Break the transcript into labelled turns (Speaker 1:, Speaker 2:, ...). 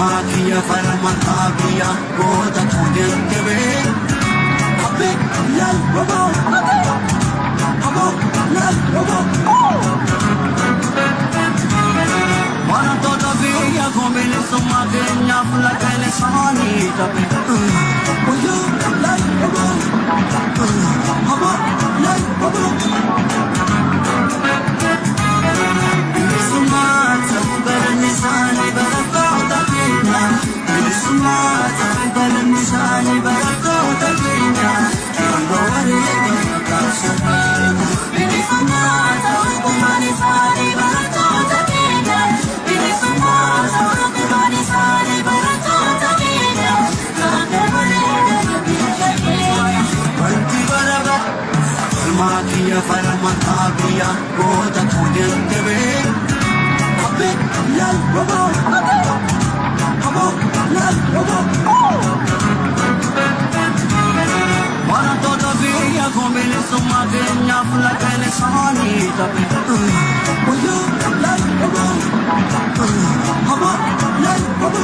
Speaker 1: Magia fermentaria, goda pudiente ve. Ape, lal, robo, abo, lal, robo. Para toda via come le somma degna fla che le sani tape. Oyo, lal, robo, abo, lal, robo. Sumata, bernisani, berakota kina. Sumata, bernisani, berakota kina. Kambawari, berakasana. Sumata, bernisani, berakota kina. Sumata, bernisani, berakota kina. Kambawari, berakasana. Magia fermentaria, goda pudiente ve. Ape, lal, robo, abo, lal, robo. Para toda via come le somma degna fla che le sani tape. Oyo, lal, robo, abo, lal, robo.